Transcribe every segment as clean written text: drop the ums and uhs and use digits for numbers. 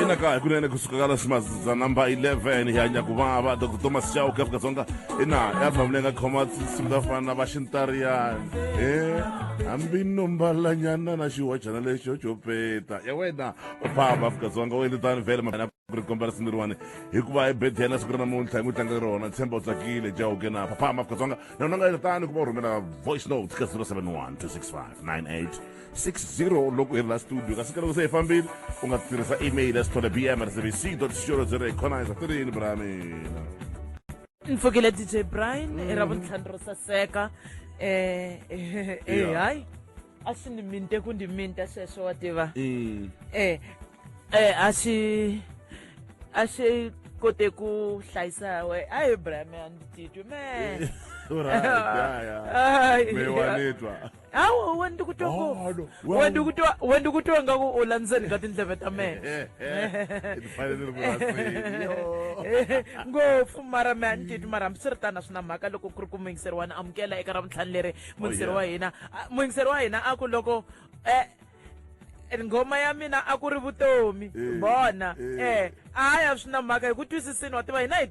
Inaka kunene kusukakala simaza number 11 ya nyakubaba Dr. Thomas Chauke Afrika ina yavamlenga khoma simdafana bashintarian ambino mbalanyana na shiwa chana lesho chopeta ya wena baba Afrika Dzonga wena tani vele mabana kuri comparison rirwane hikuva ibirthday na siku ra namuntlha hi n'wi tlanga tshemba u tsakile Chauke na papa Afrika Dzonga na unanga tani ku va rhumela voice note ka 0712659860 loko hi ri la studio kasi loko se hi fambile u nga tirhisa email ya sithole bm@cbc.co.za khona hi satirini bra mina Mfukile DJ Brian era vunthlanu saseka hayi a swi ni minte ku ndi minta sweswo wa tiva a xi kote ku hlayisa we ayi Brian a ndzi titwi me awu wena kutwa nga ku u landzeni ka tindleve ta mena ngopfu mara me a ni titwi mara hambi swi ri tani swi na mhaka loko ku ri ku muyingiseri wa na amukela eka ra vutlhanu leri muyingiseri wa hina a ku loko ngoma ya mina a ku ri vutomi bona aya swi na mhaka hi ku twisisini wa tiva hina hi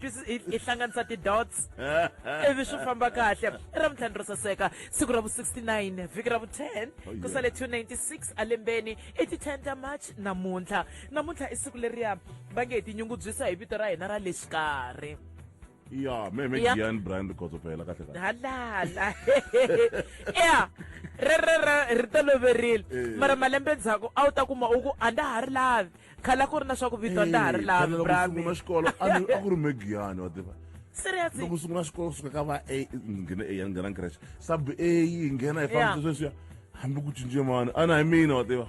hlanganisa ti-dots ivi swi famba kahle i ra vutlhanu ro saseka siku ra vu-69 vhiki ra vu-10 ku sale 296 alembeni i ti-10 ta march namuntlha i siku leriya va nge hi tinyungubyisa hi vito ra hina ra le xikarhi ya me Gian Brian Rikotsopela kahle halala ri toloverile mara malembe ndzhaku a wu ta kuma u ku a nda ha ri lavi khala ku ri na swa ku vito a nda ha ri lavi brasungula xikolo a ku ri Megiani wa tiva serious loko sungula xikolo suka ka va nghena ya nghena crash sub yi nghena hi famba sweswiya hambi ku cince mani a na hi mina wa tiva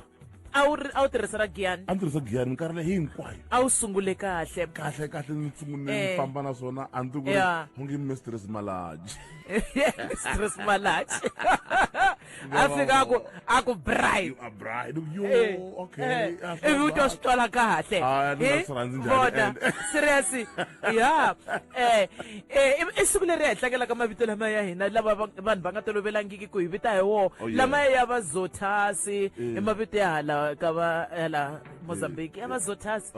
a wu tirhisa ra Giyani a ni tirhisa Giyani minkarhi leyi hinkwayo a wu sungule kahle ni sungule ni famba na swona a ni ti ku ri u nge Mistress Malaji Mistress Malaji a fika aku Brian okay ivi u twa swi twala kahle bona serious i siku leri hi tlangela ka mavito lama ya hina lava vanhu va nga tolovelangiki ku hi vita hi wona lama ya va Zothasi i mavito ya hala ka va hala Mozambique ya va Zothasi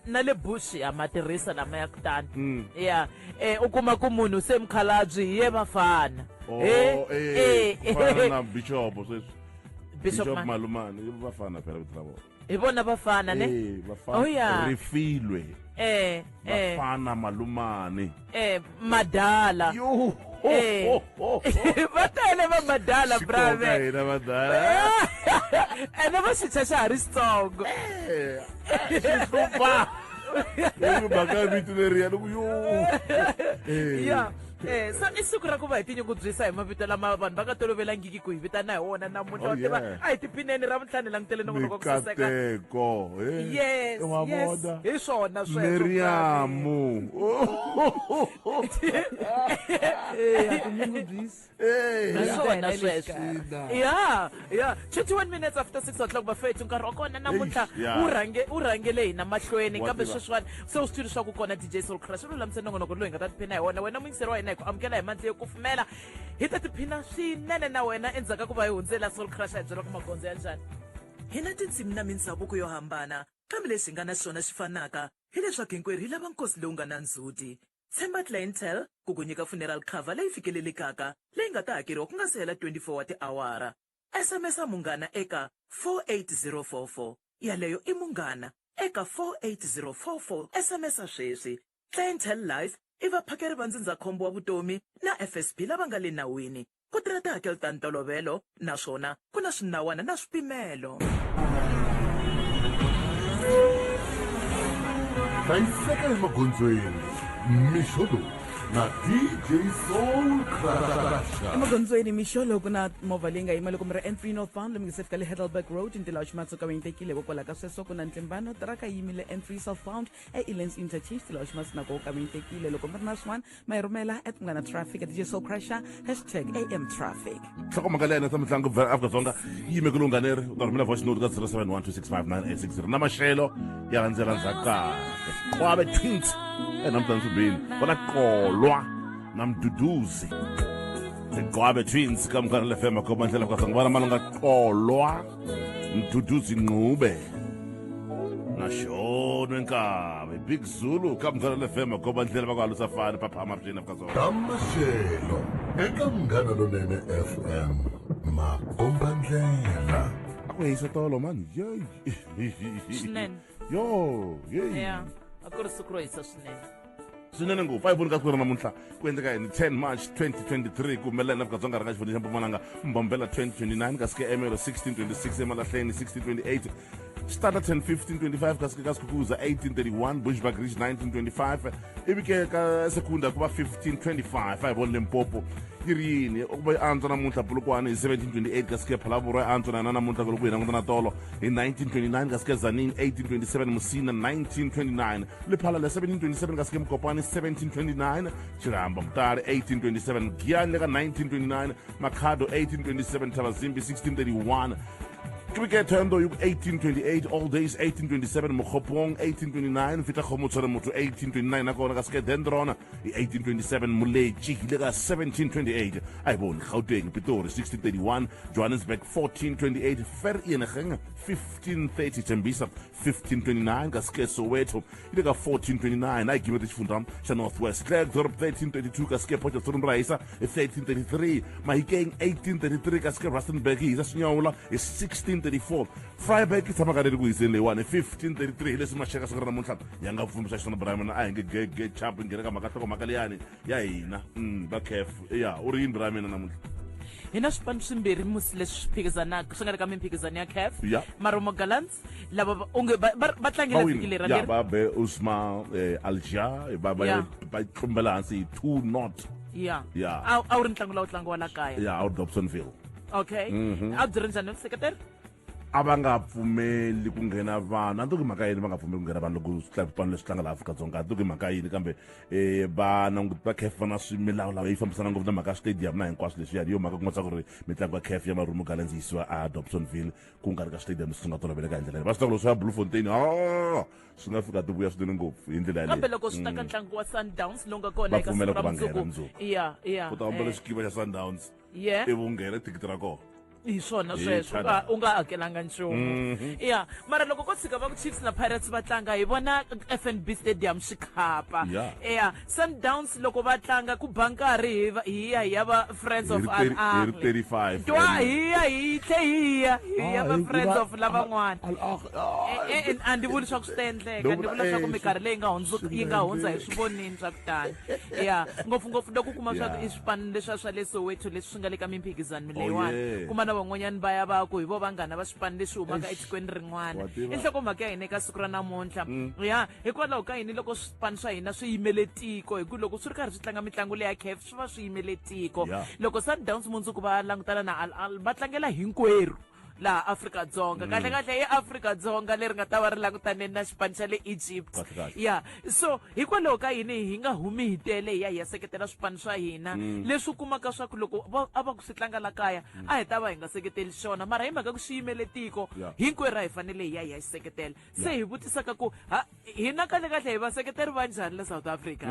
na le bush ya matirhisa lama ya kutani u kuma ku munhu se mkhalabyi ye vafana kufana na Bishop Malumani vafana phela vito la vona hi vona vafana ne vafana rifilwe vafana Malumani Madala va tele va Madala brave ene va xi xa ha ri xitsongo baka vito leriya loko so i siku ra ku va hi tinyungubyisa hi mavito lama vanhu va nga tolovelangiki ku hi vitana hi wona namuntlha wa tiva a hi tiphineni ra vutlhanu hi langutele nongonoko ku saseka yes hi swona Miriamu swona sweswo 21 minutes after 6 o'clock bafethu nkarhi wa kona namuntlha u rhangele hina mahlweni kambe sweswiwani se u swi twile swa ku kona DJ Soul Crush u lulamise nongonoko loyi hi nga ta tiphina hi wona wena muyingiseri wa hina hi ku amukela hi mandla yo kufumela hi ta tiphina swinene na wena endzhaku ka ku va hi hundzela Soul Crush hi byela ku magondzo ya njhani hina tindzimi na mindhavuko yo hambana kambe leswi hi nga na swona swi fanaka hileswaku hinkwerhu hi lava nkosi lowu nga na ndzhuti tshemba clientele ku ku nyika funeral cover leyi fikelelekaka leyi nga ta hakeriwa ku nga se hela 24 wa tiawara SMS munghana eka 48044 yaleyo i munghana eka 48044 SMS sweswi clientele life i vaphakeri va ndzindzakhombo wa vutomi na FSP lava nga le nawini ku tirha tihakelo ta ntolovelo naswona ku na swinawana na swipimelo hlayiseka emagondzweni mixolo na DJ Soul Crush emagondzweni mixolo ku na movha leyi nga yima loko mi ri N3 northbound lomu nge se fika le Heidelberg Road ntila wa ximatsuka ventekile hikokwalaho ka sweswo ku na ntlimbano tiraka yimile N3 southbound eElands interchange tila wa ximatsu nako ka ventekile loko mi ri na swin'wana ma hi rhumela @mungana traffic DJ Soul Crush #AM_traffic hlokomhaka leyi ta mitlangu Afrika-Dzonga yi yime ku lunganeri u ta rhumela voice note ka 0712659860 na maxelo ya landzela ndzhaku kahle kwabe twins namhlanje ubini wona kolwa namduduzi Gwabe Twins kamkana le FM komandlela kwa ngibana malunga xolwa mduduzi ngqube nashonwe nkabe Big Zulu kamkana le FM komandlela bakwalu safari papa Martin afkazo Damashelo eka Munghana Lonene FM makombandlela akweyisa tolo man yey Swinene. yo yey Yeah. Akuri sukroyisa swinene. swinene ngopfu a yi voni ka kwiri namuntlha ku endleka yini 10 March 2023 ku humelela Afrika-Dzonga ranga xifundza xa Mpumalanga Mbombela 2029 kasi ke Emelo 1626 eMalahleni 1628 Standerton 1525 kasi ke kaSkukuza 1831 Bushbuckridge 1925 ivi ke ka Sekunda kuva 1525 a hi voni Limpopo yi ri yini ukuva yi antswa namuntlha Polokwane hi 1728 kasi ke Phalaborwa yi antswa na namuntlha ku loko ku hi languta na tolo hi 1929 kasi ke Tzaneen 1827 Musina 1929 Lephala le 1727 kasi ke Mokopane 1729 Chiramba Mutare 1827 Giyani ka 1929 Makhado 1827 Thabazimbi 1631 Cricket Tendo 1828 All Days 1827 Mokgopong 1829 Vita Khomotsore Motho 1829 nakona ka ske Dendrona 1827 Moleji ile ka 1728 ayiboni Gauteng Pitori 1631 Johannesburg 1428 Vereeniging 1530 Tembisa 1529 ka ske Soweto ile ka 1429 ayigime Tshifundam xa Northwest Klerksdorp 1332 ka ske Potchefstroom Raisa 1333 Mahikeng 1833 ka ske Rustenburg isa Sinyaula 1634 Freiburg tshama ka leri ku hiseni leyiwani 1533 hi leswi maxaka swi ri namuntlha ya nga pfumisa xiswona Brahman a hi nge ge chap ngene ka mhaka leyani ya hina va kef ya u ri yini Brahman namuntlha Hina swipano swimbirhi musi leswi phikizanaka swi nga ri ka mimphikizano ya CAF Yeah. Marumo Gallants lava unge va tlangela vhiki leri ya va be Usma Alja Yeah. ba tlumbela hansi hi 2-0 yeah Yeah. a wu ri ntlangu lawu tlangiwa la kaya ya out Dobsonville okay a byi ri njhani seketeri a va nga pfumeli ku nghena vanhu a nto ki mhaka yini va nga pfumeli ku nghena vanhu loko swipano leswi tlanga laha Afrika-Dzonga a nto ki mhaka yini kambe va CAF va na milawu lawa yi fambisana ngopfu na mhaka ya stadium na hinkwaswo leswiyani yo mhaka ku nga tsaka ku ri mitlangu ya CAF ya Marumo Gallants yi yisiwa a Dobsonville ku nga ri ka stadium leswi swi nga toloveleka hi ndlela leyi va swi tiva ku loko swi ya Bloemfontein swi nga fika tivuya swinene ngopfu hi ndlela kambe yaleyo loko swi ta ka ntlangu wa Sundowns lowu nga kona Va eka pfumela siku ra ku va nghena mundzuku mundzuku. yeah u ta ambala xikiva xa Sundowns yeah ivi u nghena thikithi ra kona hi swona Hi sweswo China. u nga hakelanga nchumu ya mara loko ko tshika va ku Chiefs na Pirates va tlanga hi vona FNB Stadium swi khapa Yeah. ya Sundowns loko va tlanga ku ba nkarhi hi ya va Friends of Al hi ri Ahly 35 twa hi tlhe hi ya va Friends of lavan'wana a ndi vuli swa ku swi ta endleka ndi vula swa ku minkarhi leyi yi nga hundza hi swivonini swa ku tani ya ngopfungopfu loko u kuma swa ku i swipano leswiya swa le Soweto leswi swi nga le ka mimphikizano leyiwani yeah. kuma na van'wanyani va ya va ku hi vo vanghana va swipano leswi humaka etikweni rin'wana Wa tiva. enhlokomhaka ya hina eka siku ra namuntlha ya hikwalaho ka yini loko swipano swa hina swi yimele tiko hi ku loko swi ri karhi swi tlanga mitlangu leya CAF swi va swi yimele tiko Yeah. loko Sundowns mundzuku va langutana na Al Ahly va tlangela hinkwerhu laha Afrika-Dzonga kahle kahle i Afrika-Dzonga leri nga ta va ri langutane na xipano xa le Egypt Kahle kahle. ya so hikwalaho ka yini hi nga humi hi tele hi ya seketela swipano swa hina leswi u kumaka swa ku loko a va ku swi tlanga la kaya a hi ta va hi nga seketeli xona mara hi mhaka ku swi yimele tiko Yeah. hinkwerhu a hi fanele hi ya hi xi seketela se hi vutisaka ku hina kahle kahle hi vaseketeri va njhani le South Africa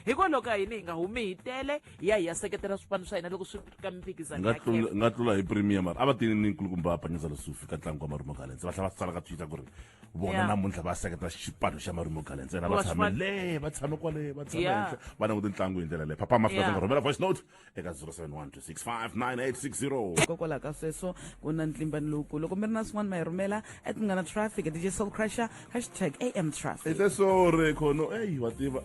hikwalaho ka yini hi nga humi hi tele hi ya seketela swipano swa hina loko swi ri ka mimphikizano ya CAF nga tlula hi premier mara a va tini ni nkulukumba Panyeza Lesufi ka ntlangu wa Marumo Gallants va tlhela va tsala ka Twitter ku ri vona Yeah. namuntlha va seketela xipano xa Marumo Gallants ena Wa va swi tshame vona. le va tshame kwale va tshame Yeah. henhla va languti ntlangu hi ndlela leyi papa Afrika-Dzonga Yeah. rhumela voice note eka 0712659860 hikokwalaho ka sweswo ku na ntlimbano lowukulu loko mi ri na swin'wana ma hi rhumela etingana traffic DJ Soul Crusher #AM_traffic ite sore khono eyi wa tiva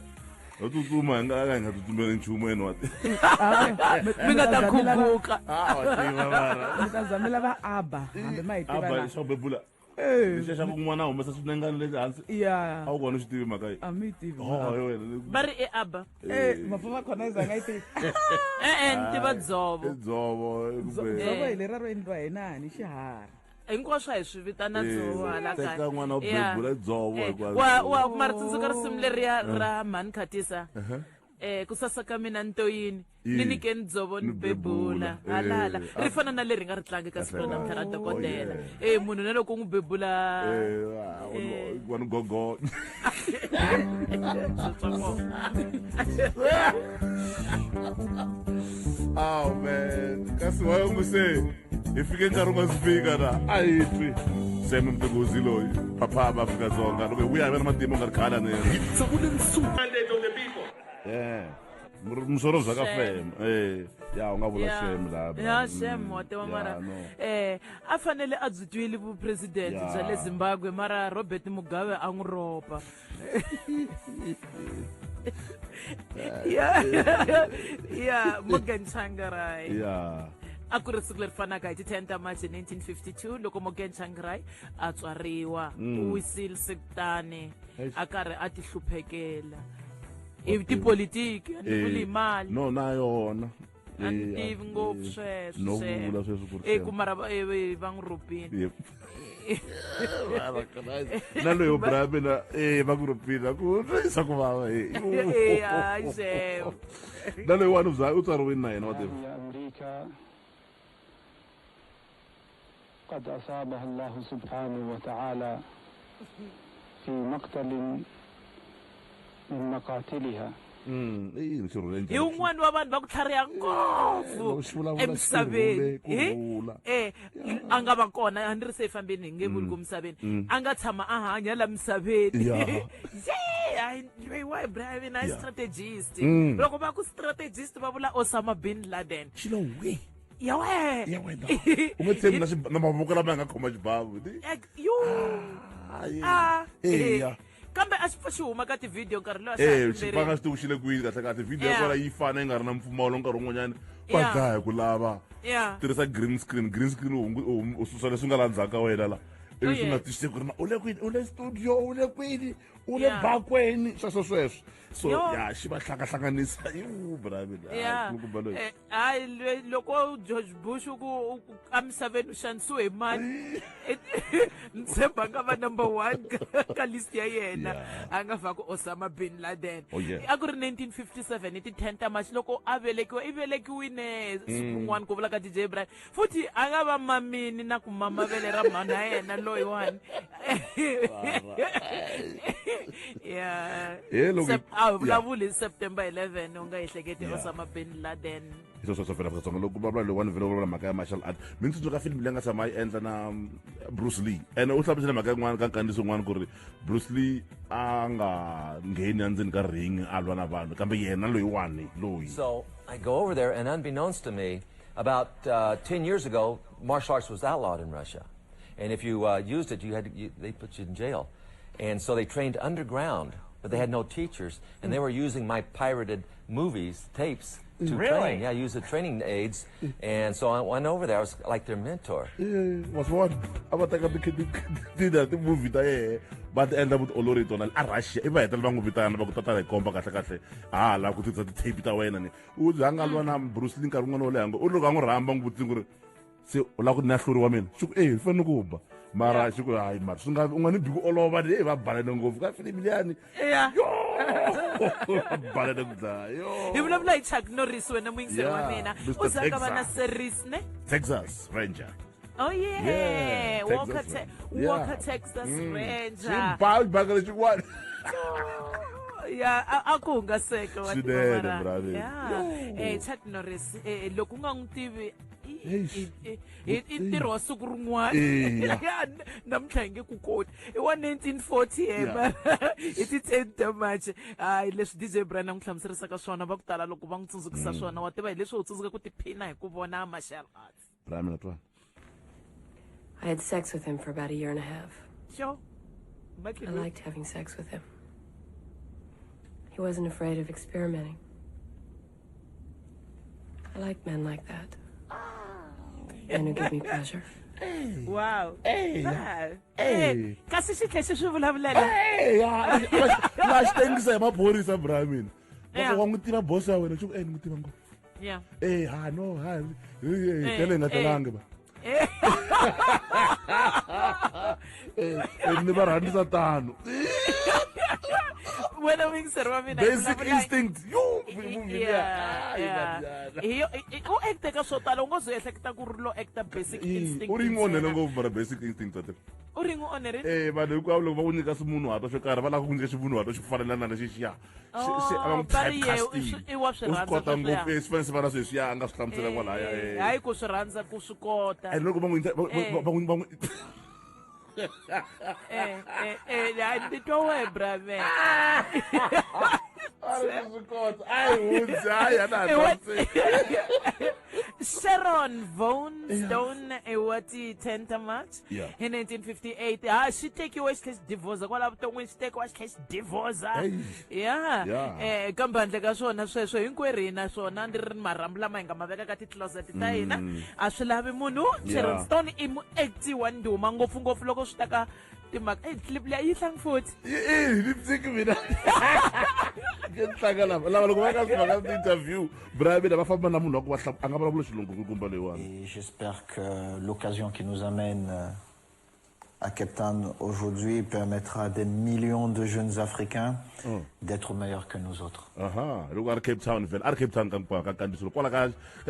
ho tsutsuma hi nga tsutsumeli nchumu ene wa tiva mi nga ta khuguka wa tiva mara mi ta zamela va aba hambi ma hi tiva aba na xa ku bebula Eh, lexi xa ku n'wana a humesa swinengana leswi hansi ya a wu kona swi tivi mhaka yi a mi yi tivi va ri eAba mafa va khona yi zanga yi tivi ni tiva dzovo dzovo dzovo hi lera ro endliwa hi nani xiharhi hinkwaswo hi swi vitana dzovo hala kaya teka n'wana u Yeah. bebula dzovo mara tsundzuka risimu leriya ra mhani khatisa ku sasa ka mina ntoyini ni nikeni dzovo ni bebula halala ri fana na leri nga ri tlanga ka siku ra namuntlha ra dokodela munhu na loko u n'wi bebula wani gogo Oh man, kasi wayo nguse. Ifike nkarhi nga sifika na. Ayitwi. Sema mtukuzi loyi. Papa Afrika Dzonga. Loko uya na matimba nga khala ne. Mandate of the people. Yeah. Msoro zaka fem. Ya ungavula shem la. Ya shem watewa mara. no. A fanele a dzutwile vu president Yeah. bya le Zimbabwe mara Robert Mugabe a n'wi ropa. Yeah, Morgan Tsvangirai. Yeah. A ku ri siku leri fanaka hi ti 10 ta March 1952 loko Morgan Tsvangirai a tswariwa u wisile sekutani a karhi a ti hluphekela i tipolitiki a ni vuli mali No na yona. a ni tivi ngopfu sweswo No vula sweswo ku ri. ku mara va n'wi rhupile Yep. Na loyo brabe na va ku rupina ku sa ku vava hayi xevo na loyo wani u tswariwini na yena wa tiva. أمريكا قد أصابها الله سبحانه وتعالى في مقتل من مقاتلها hi wun'wani wa vanhu va ku tlhariha ngopfu emisaveni a nga va kona a ni ri se hi fambeni hi nge vuli ku misaveni a nga tshama a hanya la misaveni loyiwa Ibrahim a strategist loko va ku strategist va vula Osama bin Laden ya wena u nge tshembi na mavoko lama ya nga khoma xibavu. kambe a xi pfa xi huma ka tivhidiyo nkarhi loyi xipanga xi tiku xi le kwini kahle kahle vhidiyo ya kona yi fana yi nga ri na mpfumawulo nkarhi wun'wanyana va Yeah. dlaya ku lava Yeah. tirhisa green screen u susa leswi nga la ndzhaku ka wena la ivi swi nga twisise ku ri u le kwini u le studio u le kwini u le Yeah. bakweni sweswo so Yo. ya xi va hlangahlanganisa bravi hayi loko George Bush ku a misaveni u xanisiwe hi mali ni tshemba nga va number 1 ka list ya yena a nga va ku Osama bin Laden Oh, yeah. a ku ri 1957 hi ti 10 ta March loko a velekiwa i velekiwile siku rin'wana ku vula ka DJ Brian futhi a nga va mamini na ku mama vele ra mhani ya yena loyiwani a vulavuli September 11 u nga ehleketi Osama bin Laden sweswo fela Afrika Dzonga loko vulavula loyi wani vhele vulavula mhaka ya martial art mi ni tsundzuka filimi leyi nga tshama yi endla na Bruce Lee ene u hlamusele mhaka yin'wana ka nkandziyiso wun'wana ku ri Bruce Lee a nga ngheni endzeni ka ring a lwa na vanhu kambe yena loyiwani loyi. So I go over there, and unbeknownst to me, about 10 years ago, martial arts was outlawed in Russia. And if you used it, they put you in jail. And so they trained underground, but they had no teachers. And they were using my pirated movies, tapes, to train. Yeah, use the training aids. And so I went over there. I was like their mentor. Was one avataka ti movie ta yehe va ti endla vutiolori tona a Russia i va hetela va n'wi vitana va ku tata hi komba kahle kahle la ku tirhisa ti-tape ta wena ni u za nga lwa na Bruce Lee nkarhi wun'wana wo leha ngo u loko a n'wi rhamba n'wi vutisa ku ri se u lava ku ni ya hluri wa mina xi ku u fanele ku ba mara xi ku hayi mara swi nga u nga ni bi ku olova ni va balene ngopfu ka filimi liyani balene ku dlaya hi vulavula hi Chuck Norris wena muyingiseri wa mina Mr. u zaka va na Texas. series ne Texas Ranger. oh yeah Walker Texas Ranger Bakale xin'wana ya a ku hungaseka wa Swinene, mara brother. Chuck Norris loko u nga n'wi tivi Eish. i ntirho wa siku rin'wana Eya. namuntlha hi nge ku koti i wa 1940 mara hi ti 10 ta March hayi leswi DJ Brian a n'wi hlamuserisaka swona va ku tala loko va n'wi tsundzukisa swona wa tiva hi leswi u tsundzuka ku tiphina hi ku vona martial arts Brahmin atwa. I had sex with him for about a year and a half. sure I liked having sex with him. He wasn't afraid of experimenting. I like men like that. Men who give me pleasure. wow Hey. kasi xi tlhe xi swi vulavulela La xitengisa hi maphorisa Brahmin. Yeah. Wa n'wi tiva boss ya wena xi ku ni n'wi tiva ngopfu. yeah No, tele nga telanga ba. Ni va rhandisa tano. wena muyingiseri wa mina Basic instinct. u acte ka swo tala u ngo ehleketa ku ri lo actor Basic Instinct u ri ngonene ngopfu mara Basic Instinct tate u ri ngo onerile vanhu hinkwavo loko va ku nyika swimunhuhatwa swo karhi va lava ku nyika ximunhuhatwa xi fanelana na lexixiya iwa swi rhandza kota ngopfu swi fanele swi va na sweswiya a nga swi hlamusela kwalaya hayi ku swi rhandza ku swi kota and loko va n'wi ni twa we brave Sharon Von Stone wati 10 March in 1958 she tekiwe xi divorce kwala vuton'wini xi tekiwa xi divorce kambe handle ka swona sweswo hinkwerhu hina swona ndi ri marhambu lama hi nga ma veka ka ti-closet ta hina a swi lavi munhu Sharon Stone i muacti wa ndhuma ngopfungopfu loko swi ta ka timhaka clip leyi yi tlangi futhi ni tsiki mina tlanga lava loko va ka simaka ti-interview bravi lava famba na munhu wa ku a nga vulavula xilungu kumba leyiwani. J'espère que l'occasion qui nous amène à Cape Town aujourd'hui permettra à des millions de jeunes Africains d'être meilleurs que nous autres. Loko a ri Cape Town vhele a ri Cape Town ka kambisilo kwala ka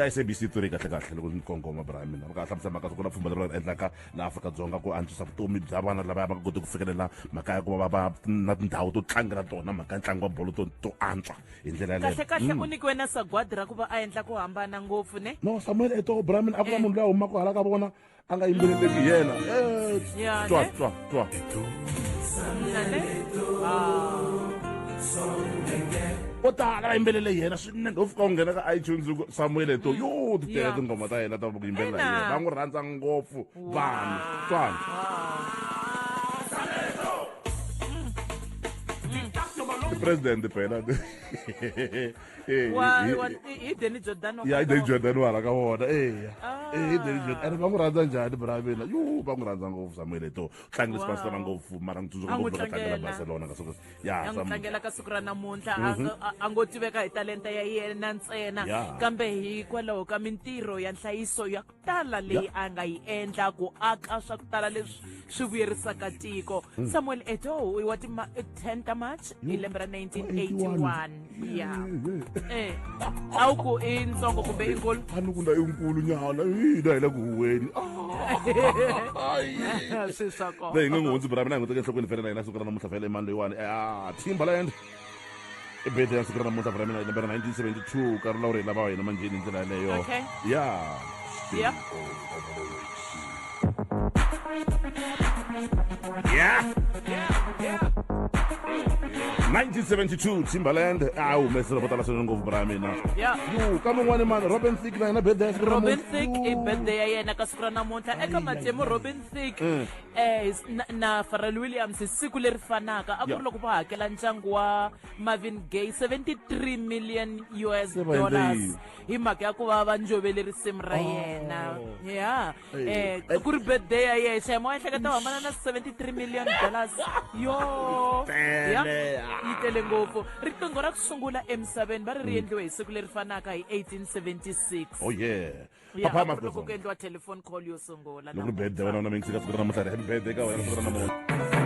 SABC to ri kahle loko ni kongoma bra mina va ka hlamusela mhaka ku na pfumba leri endlaka la Afrika-Dzonga ku antswisa vutomi bya vana lava va nga koti ku fikelela mhaka ya ku va na tindhawu to tlangela tona mhaka ya ntlangu wa bolo to antswa hi ndlela yaleyo kahle u nikiwe na sagwadi ra ku va a endla ku hambana ngopfu ne no Samuel Eto'o bra mina a ku na munhu loyi a humaka hala ka vona a nga yimbeleleki yena twa o tala va yimbelele yena swinene u fika u nghena ka iTunes Samuel Eto'o yo ti tele tinghoma ta yena ta ku yimbelela yena va n'wi rhandza ngopfu vanhu twana president phela hi Danny Jordan ya Danny Jordan wala ka wona hi Danny Jordan va n'wi rhandza njhani bra mina yo va n'wi rhandza ngopfu Samuel Eto'o tlangile sipasitana ngopfu mara ni tsundzuka ngopfu ka tlangela Barcelona ka siku a n'wi tlangela ka siku ra namuntlha a ngo tiveka hi talenta ya yena ntsena kambe hikwalaho ka mintirho ya nhlayiso ya ku tala leyi a nga yi endla ku aka swa ku tala leswi swi vuyerisaka tiko Samuel Eto'o i wa ti 10 March hi lembe ra 1981 a wu ku i ntsongo kumbe i nkulu a ni ku na i nkulu nyana hina hi le ku huweni swi swa kona leyi nga ngundzi bra mina hi ngo teka enhlokweni vhele na hina siku ra namuntlha vhele mani leyiwani Timbaland i birthday ya siku ra namuntlha bra mina hi lembe ra 1972 karhi lawuri hi lava wa hina manjeni hi ndlela yaleyo Yeah. 1972 Timbaland humesela vo tala swinene ngopfu bra mina yo ka mun'wani mani Robin Thicke na yena birthday Robin Thicke i birthday ya yena ka siku ra namuntlha eka matimu Robin Thicke na Pharrell Williams siku leri fanaka a ku ri loko va hakela ndyangu wa Marvin Gaye $73 million hi mhaka ya ku va va njovele risimu ra yena ku ri birthday ya yena xemo ehleketa u hambana na $73 million yo yi tele ngopfu riqingho ra ku sungula emisaveni va ri endliwe hi siku leri fanaka hi 1876 loko ku endliwa telephone call yo sungula loko birthday wena una mingisika siku ra namuntlha happy birthday ka wena siku ra namuntlha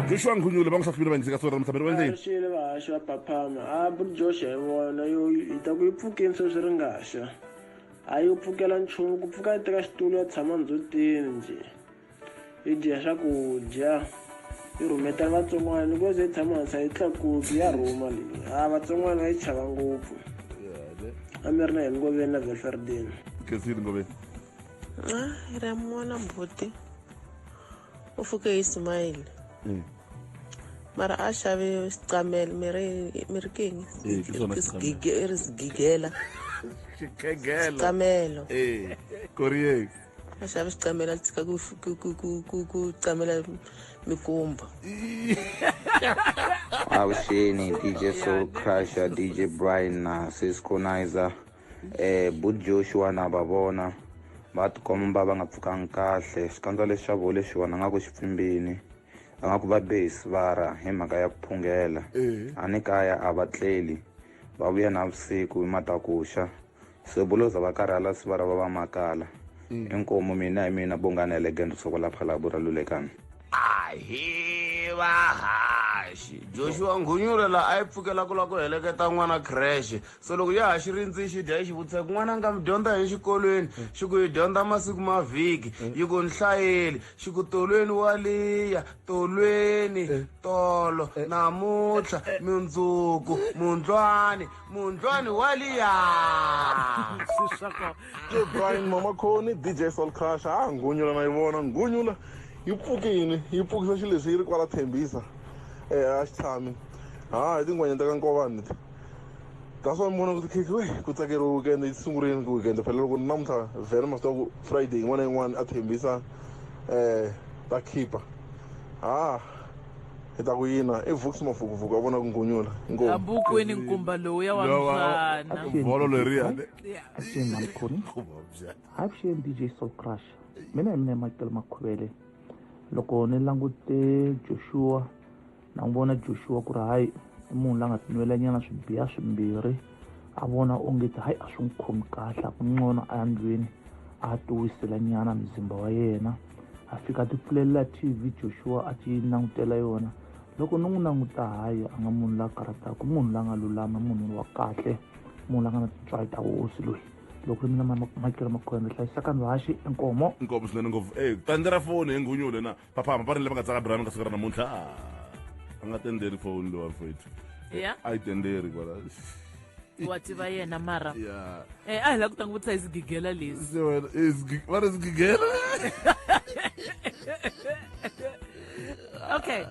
Joshua Ngunyule va n'wi hlahlile va yingiseka siku ra namuntlha wendle xile vahaxi va paphama Bull Josh hi vona yo hi ta ku yi pfukeni sweswi ri nga xa a yi pfukela nchumu ku pfuka yi teka xitulu ya tshama ndzutini nje yi dya swakudya yi rhumetela vatsongwana loko ze yi tshama hansi yi tlakuki ya rhuma leyi vatsongwana va yi chava ngopfu a mi ri na hi Ngoveni na Velferdini kesini Ngoveni hi ra n'wana mbuti u pfuke hi Ismail mara a xave swicamelo mi ri keng ri sigigela swicamelo koriyeng a xave swicamelo a tshika ku camela mikumba avuxeni DJ Soul Crusher DJ Brian na Cisco Nizer Bull Joshua na va vona va tikomba va nga pfukanga kahle xikandza lexi xa vo lexi vona nga ku xipfimbini va nga ku va base va ra hi mhaka ya ku phungela a ni kaya a va tleli va vuya na vusiku hi matakuxa se buloza va karhala si va ra va makala inkomo mina hi mina Bongani Legend sokola phala bura lulekani ahiwa haxi Joshua Ngunyule la a yi pfukela ku la ku heleketa n'wana crash so loko ya ha xi rindzi xi dya xi vutisa ku n'wana nga mi dyondza hi xikolweni xi ku yi dyondza masiku mavhiki yi ku nhlayeli xi ku tolweni wa liya tolweni tolo namuntlha mundzuku mundlwani wa liya Brian Mama Khoni DJ Soul Crush Ngunyula na yi vona Ngunyula yi pfukini yi pfukisa xilo lexi yi ri kwala Thembisa a xi tshami hi tin'wanyana ta ka Nkovani leti that's why mi vona ku tikhiki we ku tsakeriwa weekend yi sungurile ku weekend phela loko namuntlha vhele masiku ku Friday yin'wana na yin'wana a Thembisa ta khipha hi ta ku yina i Vuks Mafukufuku a vona ku Ngunyula Ambukweni nkumba lowuya wa mfana bolo leriya Avuxeni Mama Khoni avuxeni DJ Soul Crush mina hi mina Michael Makhuvele loko ni langute Joshua na vona Joshua ku ri hayi i munhu la nga tinwela nyana swibiya swimbirhi a vona ongeti hayi a swi n'wi khomi kahle a ku nqona a ya ndlwini a tiwisela nyana mzimba wa yena a fika a ti pfulelela TV Joshua a ti langutela yona loko ni n'wi languta hayi a nga munhu la karataka munhu la nga lulama munhu wa kahle munhu la nga na titswayi ta hosi loyi loko mina Michael Makhuvele hlayisaka ndhaxi inkomo swinene ngopfu tandera foni hi Ngunyule na papa maparini lava nga tsaka brand ka siku ra namuntlha a nga tenderi foni lowa mfowethu a yi tenderi kwala wa tiva yena mara ya a hi la ku ta n'wi vutisa hi swigigela leswi va ri swigigela okay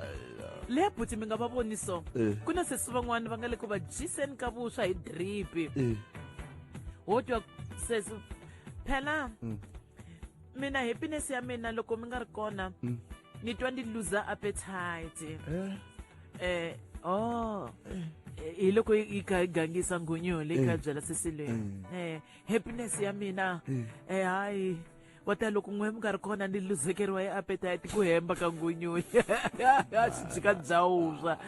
le buti mi nga va voni so ku na sesi van'wana va nga le ku va jiseni ka vuswa hi drip wo twa sesi phela mina happiness ya mina loko mi nga ri kona ni twa ndi loser appetite hi loko yi ka gangisa Ngunyule yi ka byela sesi leyi happiness ya mina hayi wata loko n'we mi nga ri kona ni luzekeriwa hi appetite ku hemba ka Ngunyule a xi jika byawuswa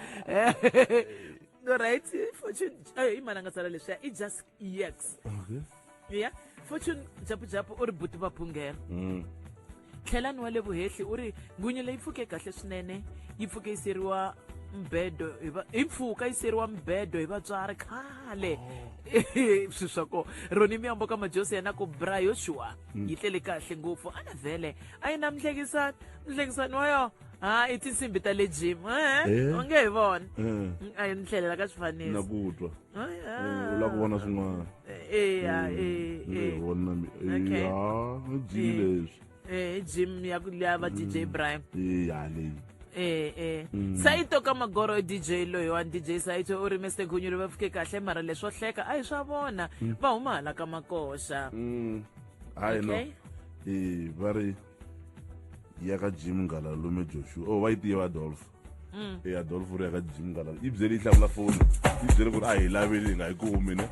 right fortune hi mana nga tsala leswiya i just ex yeah fortune japu u ri buti va phungela tlhelani wa le vuhehli u ri Ngunyule yi pfuke kahle swinene yi pfuke yi seriwa mbedo hi mpfhuka yi seriwa mbedo hi vatswari khale swi swa ko roni miyambo ka majosi yena ku bra Joshua yi tlele kahle ngopfu a na vhele a yi na mhlekisani wa yo i tinsimbi ta le gym u nge hi vona a yi ni tlhelela ka swifaniso na ku twa u la ku vona swin'wana gym ya va DJ Brian leyi Saito ka magoro DJ loyi wa DJ Saito u ri Mr Ngunyule va fike kahle mara leswo hleka a hi swa vona va huma hala ka makosha hayi no va ri ya ka gym ngala lume Joshua va yi tiva Adolf Adolf ri ya ka gym ngala yi byele yi hlamula foni yi byele ku ri a hi laveli nga yi kumi ne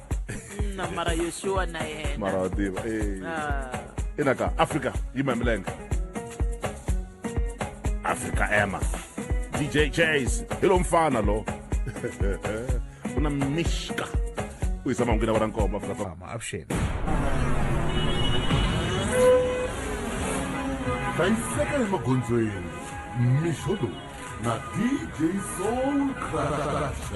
na mara Joshua na yena mara wa tiva inaka Africa yi mamilenge Africa Emma DJ Chase hilo mfana lo kuna mishka uyisama ngina wa nkoma Africa fama avuxeni hlayiseka emagondzweni mixo lowu na DJ Soul Crush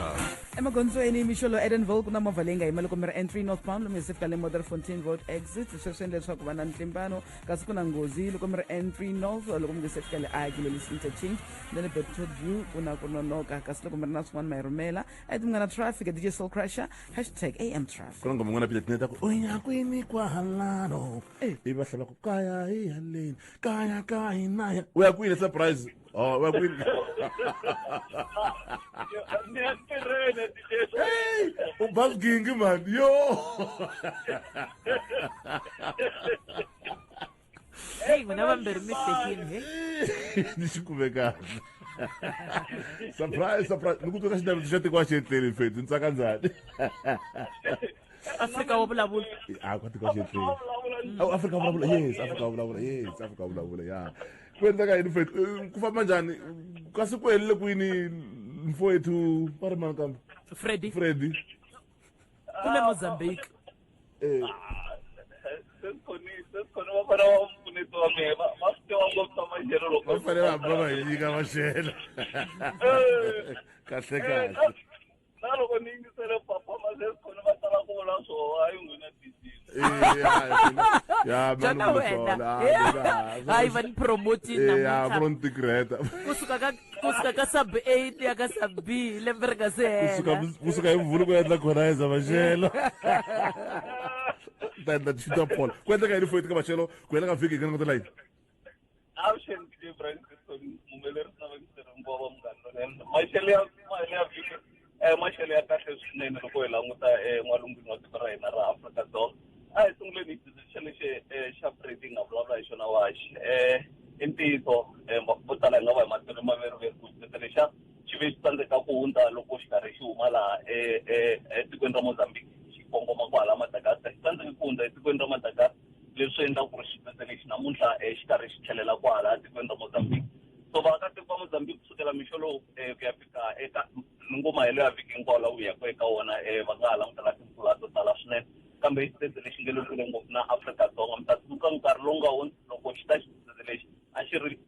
emagondzweni mixolo Edenville ku na movha leyi nga yima loko mi ri N3 northbound lomu hi fika le Modderfontein Road exit sweswi endla leswaku va na ntlimbano kasi ku na nghozi loko mi ri N3 north loko mi nge se fika le Agulhas interchange then Bedford View ku na ku nonoka kasi loko mi ri na swin'wana ma yi rhumela a ti mi nga na traffic DJ Soul Crusher #AM_traffic kuna ngoma n'wana pila tineta ku unyakwini kwa halano va hlala ku kaya hi haleni kaya ka hina uya kwini surprise uya kwini ubazgingi man yo hey mina vambirhi mi hlekini ni xikume kahle surprise ni ku twa xinavetiso xa tiko wa xietleli feti ni tsaka njhani Africa wa vulavula ka tiko wa xietleli Africa wa vulavula Africa wa vulavula ya ku endleka yini feti ku famba njhani kasi ku helile kwini mfowethu va ri mani kambe Freddy kule Mozambique sesikhona wafana wamfune vito wa mina va swi tiva ngopfu ta maxelo loko va fanele va hamba va hi nyika maxelo kahle kahle na loko ni yingisele performance khona va tala ku vula swoho hayi n'wina Jona wena hayi va ni promoting namuntlha prontigreta kusuka ka sub 8 ya ka sub B lembe ri nga se hela kusuka hi mvula ku endla khonaiza maxelo ta endla chita pole ku endleka yini foyiti ka maxelo ku hela ka vhiki hi nga layini avuxeni DJ Brian mumelerisi na vakiserimbova muganga maxelo ya vhiki maxelo ya kahle swinene loko hi languta n'walungwini wa tiko ra hina ra Afrika-Dzonga a hi sunguleni hi xa lexi xa Freddy nga vulavula hi xona waxi i ntiyiso vo tala hi nga va hi matelo maveriveri ku xitete lexa xi ve xi tsandzeka ku hundza loko xi karhi xi huma laha etikweni ra Mozambique xi kongoma kwala Madagascar xi tsandzeke ku hundza etikweni ra Madagascar leswi endla ku ri xitete lexi namuntlha xi karhi xi tlhelela kwala etikweni ra Mozambique so vaakatiko va Mozambique kusukela mixo lowu ku ya fika eka ngomahelo ya vhiki hinkwawo laha wu yaka eka wona va nga ha langutela timpfula to tala swinene kambe xitete lexi nge le kule ngopfu na Afrika-Dzonga mi ta tsundzuka nkarhi lowu nga hundzi loko xi ta xitete lexi a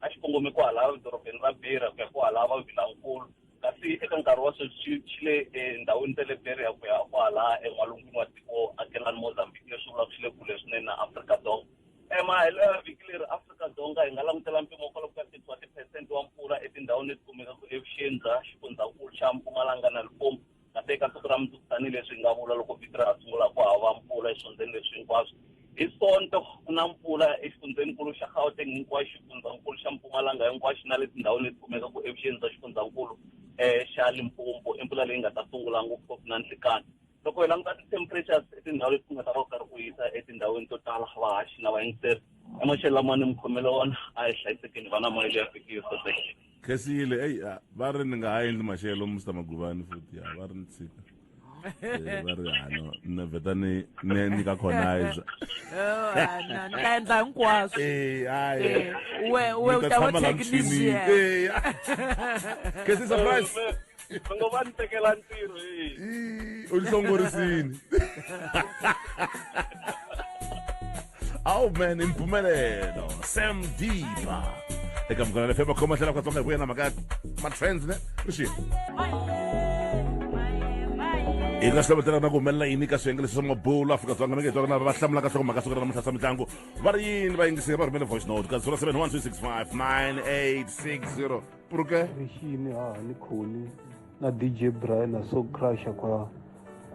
xi kongome kwalaha edorobeni ra Beira ku ya kwalaha va Vilankulu kasi eka nkarhi wa sweswi xi le endhawini ta le Beira ku ya kwalaha en'walungwini wa tiko akelani Mozambique leswi vulaka xi le kule swinene na Afrika-Dzonga mahelo ya vhiki leri Afrika-Dzonga hi nga langutela mpimo kwalomu ka 30% wa mpfula etindhawini leti kumekaka evuxeni bya xifundzankulu xa Mpumalanga na Limpopo kasi eka siku ra mundzuku tanihileswi hi nga vula loko vhiki ra ha sungula ku hava mpfula eswifundzeni leswi hinkwaswo hi Sonto ku na mpfula exifundzeninkulu xa Gauteng hinkwaxo xifundzankulu xa Mpumalanga hinkwaxo na le tindhawini leti kumekaka evuxeni bya xifundzankulu xa Limpopo mpfula leyi nga ta sungula ngopfu na nhlikani loko hi languta ti-temperatures etindhawu leti ku nga ta va ku karhi ku hisa etindhawini to tala vahaxi na vayingiseri maxelo lama ni mi khomele wona a hi hlayisekeni va na mahelo ya vhiki yo saseka khesile eyi va ri ni nga ha endli maxelo Mr Maguvani futhi va ri ni tshika va ri hano ni vheta ni nyika khonaiza ni ta endla hinkwaswo we u ta va technician khesi surprise ngo va ni tekela ntirho u hlongorisini awu man imphumelelo Sam Diba eka mgana FM khoma hlela kwatsonga hi vuya na mhaka ma-trends ne uxiya hi nga xilovetela na ku humelela yini ka swiyenge leswi swa mabulu Afrika-Dzonga mi nge hitwaka na va hlamulaka nhlokomhaka sukela namuntlha swa mitlangu va ri yini vayingiseri va rhumele voice note ka 0712659860 puruke rixini ni khoni na DJ Brian na Soul Crusher kwa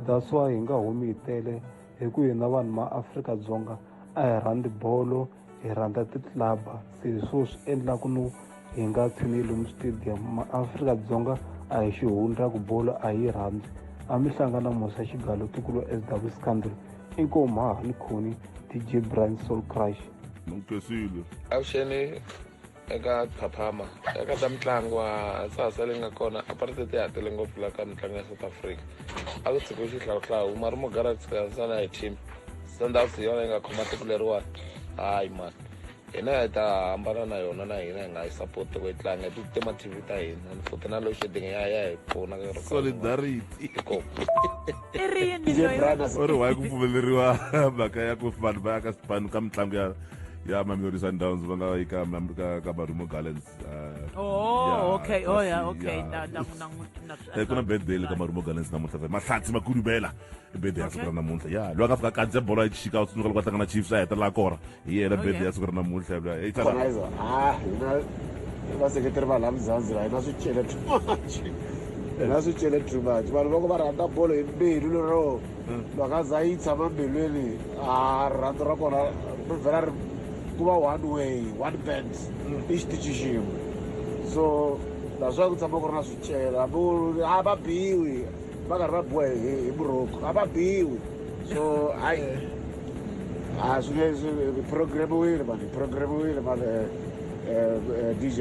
that's why hi nga humi hi tele hi ku hina vanhu ma Afrika-Dzonga a hi rhandzi bolo hi rhandza titlaba se swo swi endlaku no hi nga tshini lomu stadium ma Afrika-Dzonga a hi xihundla ku bolo a yi rhandzi a mi hlangana Musa Xigalo tikulu SW Scandal inkomo ha ni khoni DJ Brian Soul Crusher mutwesile avuxeni eka phaphama eka ta mitlangu wa sasa leyi nga kona apartheid ti hatele ngopfu la ka mitlangu ya South Africa a ku tshika xihlawuhlawu mari mogara tshikasana hi team Sundowns yona yi nga khoma tiko leriwani hayi mani hina hi ta hambana na yona na hina hi nga yi support ku yi tlanga hi tima TV ta hina ni futhi na low shedding ya hi pfuna solidarity i ri yini u ri wayi ku pfumeleriwa mhaka ya ku vanhu va ya ka swipanu ka mitlangu ya Mamelodi Sundowns va nga yi ka Marumo Gallants okay ku na birthday le ka Marumo Gallants namuntlha mahlatsi ma kudubela birthday ya siku ra namuntlha ya loyi a nga fika kandze bolo ya xika u tsundzuka loko a tlanga na Chiefs a hetelela kora hi yena birthday ya siku ra namuntlha hina vaseketeri va laha Mzanzibar hina swicele too much hina swicele too much vanhu loko va rhandza bolo hi mbilu lero va nga za yi tshama mbilwini rhandzu ra kona ri vhela ri ku va one way one band i xitichi xin'we so that's why ku tshama ku ri na swicele a va biwi va karhi va biwa hi buroko a va biwi so hayi swi programiwile mani DJ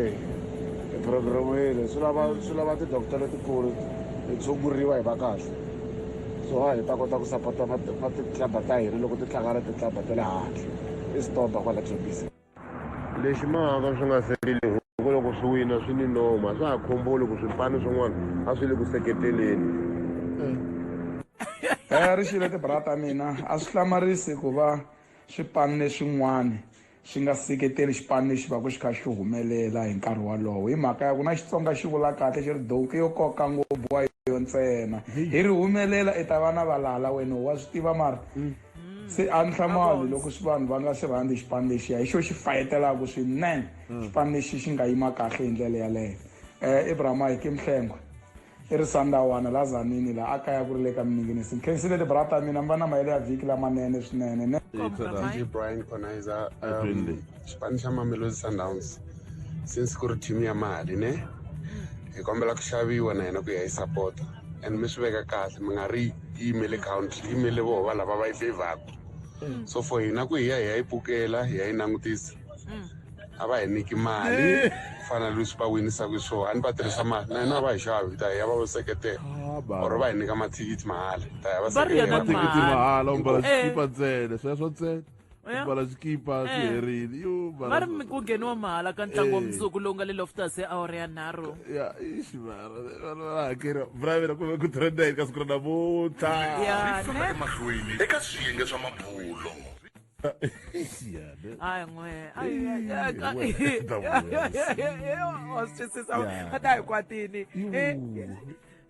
programiwile swi lava tidokta letikulu hi tshunguriwa hi va kahle so hi ta kota ku sapota titlaba ta hina loko ti tlangana titlaba ta le handle i Stomba kwala Tembisa lexi mahaka swi nga selile huku loko swi wina swi ni noma swa ha khomboli ku swipano swin'wana a swi le ku seketeleni rixile tibrata mina a swi hlamarisi ku va swipano leswin'wana xi nga seketeli xipano lexi va ku xi kha xi humelela hi nkarhi walowo hi mhaka ya ku na Xitsonga xi vula kahle xi ri donki yo koka ngopfu wa yo ntsena hi ri humelela i ta va na valala wena wa swi tiva mara se a ni hlamali loko swi vanhu va nga swi rhandzi xipano lexiya hi xo xi fayitelaka swinene xipano lexi xi nga yima kahle hi ndlela yaleyo Abraham Ike Mhlengwa i ri Sandawana la Zanini la aka ya ku ri le ka Mninginisi khensile ti brata mina mba na mayele ya vhiki lamanene swinene DJ Brian Konaiza xipano xa Mamelodi Sundowns since ku ri team ya mali ne hi kombela ku xaviwa na yena ku ya yi support and mi swi veka kahle mi nga ri yimele country yimele vova lava va yi favaka so for hina ku hi ya yi pukela hi ya yi langutisa a va hi niki mali fana leswi va winisaka swona a ni va tirhisa mali na hina va hi xavi ta ya va va seketela or va hi nyika mathikithi mahala ta ya va seketela mathikithi mahala umbala xikipa ntsena sweswo ntsena umbala xikipa swi herile va ri ku ngheniwa mahala ka ntlangu wa mundzuku lowu nga le Loftus awara ya 3 ya va hakeriwa bravela ku trendeni ka siku ra namuntlha emahlweni eka swiyenge swa mabulo hayi n'we wa swi twisisa a ta hi kwatini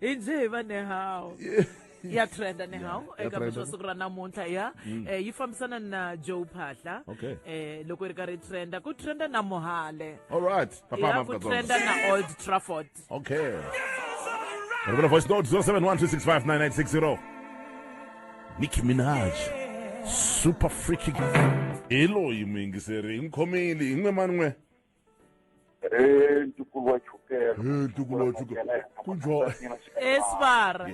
hi nje va nehawu ya trenda nehawu eka mixo siku ra namuntlha ya yi fambisana na Joe Phahla loko ri karhi trenda ku trenda na Mohale alright ya ku trenda na Old Trafford okay Rivera voice note 0712659860 Nicki Minaj super freaky elo yimingiseri inkhomeli ingwe manwe ntukulu wa chukela ntukulu wa chukela kunjo Sbar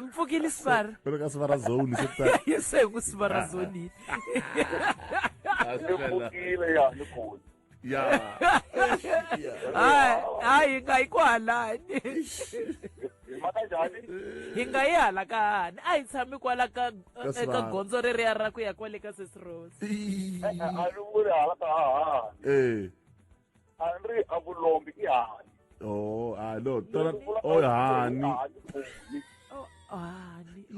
mpfukile Sbar ka Sbar zone sekta yese ku Sbar zone mpfukile ya nikulu ya hayi ngayikwalani hi nga yi hala kani a hi tshami kwala ka gondzo reriya ra ku ya kwale ka Sesros a ni vuli hala ka hahani a ni ri a vulombi i hani no hani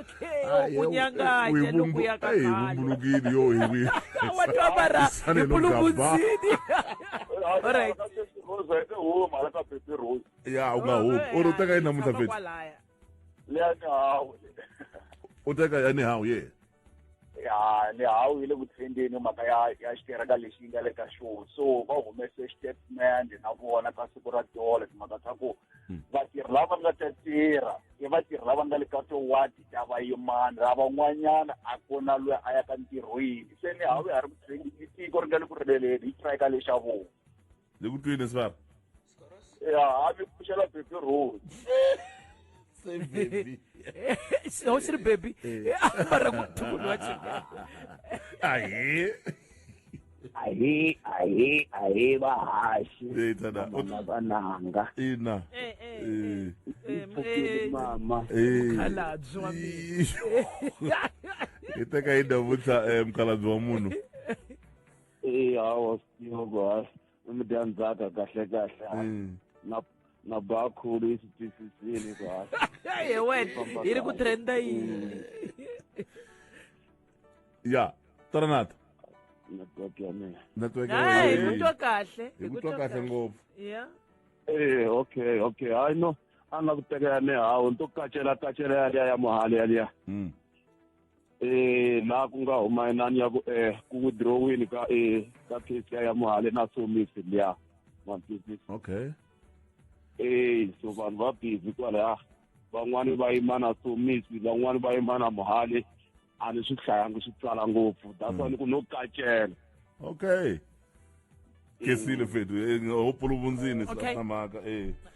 okay kunyanganya loko ya ka vumbulukile yo hivi watu abara bulubunzini alright ya unga hope oro teka ina mutha feti le ni hawo uteka yani hawo ye ya ni hawo ile ku trendeni maka ya xitereka lexi nga le ka show so va humese statement na vona ka siku ra tole maka ta ku vatirhi lava nga ta tirha i vatirhi lava nga le ka towadi ta vayimani lava n'wanyana a kona loyi a ya ka ntirhweni se ni hawo ya ri ku trendeni tiko ri nga le ku rileleni hi strike lexa vona le ku twini Sbar ya a mi puxela baby road se baby ho siri baby mara ku tukulwa chika ahe bahashi tada bananga ina mama khaladzi wa mina iteka ida vutsa mkhaladzi wa munhu hawa siyo boss umdandzaka kahle na bakhulu isitwisisile kahle ye wena iri ku trenda yini ya Taranata network ya mina network hayi kutwa kahle kutwa kahle ngopfu yeah okay I know anga kutekela ne hawo nto kachela ya Mohale yaliya la ku nga huma inani ya ku withdrawing ka case ya Mohale na somisi liya okay so vanhu va busy kwala van'wani va yima na somisi van'wani va yima na Mohale a ni swi hlayangi swi tsala ngopfu that's why ni ku no kachela okay kesile fethu hopolo vundzini swa mhaka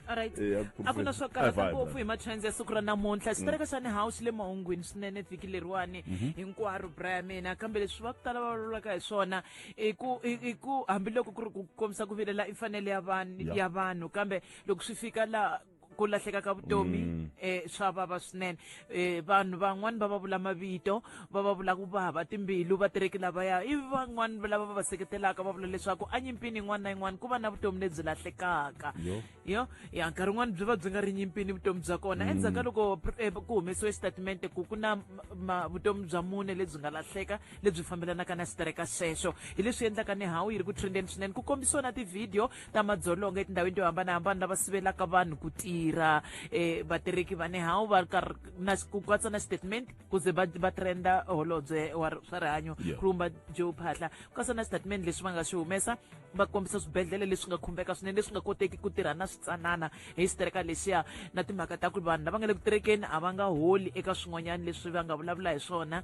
alright a ku na swo karata ngopfu hi matrends ya siku ra namuntlha xitereka xa ni house le mahungwini swinene vhiki leriwani hinkwaro bra ya mina kambe leswi va ku tala va vulavulaka hi swona i ku hambiloko ku ri ku kombisa ku vilela i mfanelo ya vanhu kambe loko swi fika la ku lahleka ka vutomi swa vava swinene vanhu van'wani va va vula mavito va va vula ku vava timbilu vatireki lavaya ivi van'wani lava va va seketelaka va vula leswaku a nyimpini yin'wana na yin'wana ku va na vutomi lebyi lahlekaka ya nkarhi wun'wani byi va byi nga ri nyimpini vutomi bya kona endzhaku ka loko ku humesiwe xitatimende ku na vutomi bya mune lebyi nga lahleka lebyi fambelanaka na xitereka xexo hi leswi endlaka ni hawu yi ri ku trendeni swinene ku kombisiwa na tivhidiyo ta madzolonga etindhawini to hambanahambana lava sivelaka vanhu ku tirha vatireki va ni hawu va ku katsa na statement kuze va trenda holobye wa swa rihanyo Khumba Joe Phaahla ku katsa na statement leswi va nga swi humesa va kombisa swibedhlele leswi nga khumbeka swinene leswi nga koteki ku tirha na switsanana hi xitereka lexiya na timhaka ta ku vanhu lava nga le ku terekeni a va nga holi eka swin'wanyana leswi va nga vulavula hi swona